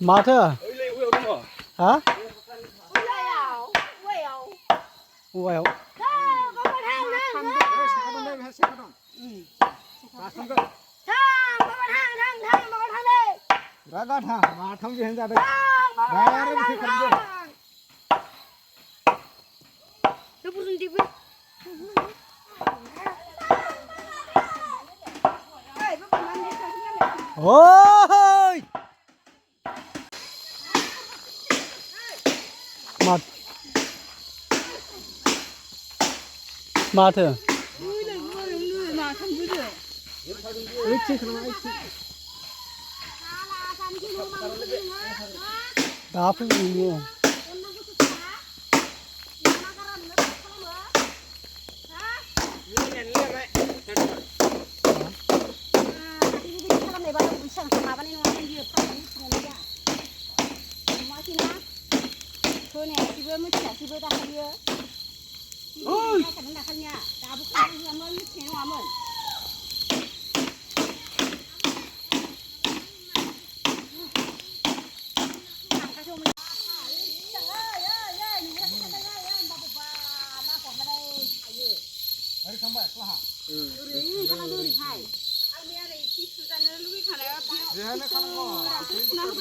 माथो हा औवायाव रागा थां माथाम जेहां जादों डाइरेक्ट बिखै खालामदो ओइ माथो दा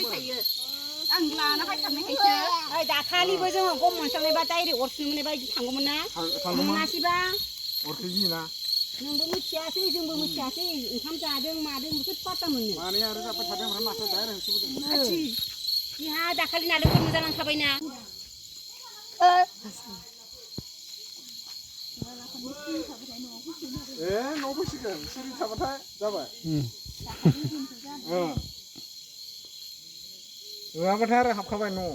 फैयो आं लाना फैखानायखायसो ओइ दाखालिबो जोङो गम मोनसावनायबा डाइरेक्ट अरसिनो मोननाय बायदि थांगौमोन ना मोनासैबा अरखैजिना नोंबो मिथियासै जोंबो मिथियासै ओंखाम जादों मादों बेखौ पात्ता मोनो माने आरो जाबाय थादों ओमफ्राय माथो डाइरेक्ट होसोबोदों आथि बिहा दाखालि नालेंखर मोजां नांखाबायना ए न'आव फैसिगोन सिरि थाबाथाय जाबाय नङाबाथाय आरो हाबखाबाय न'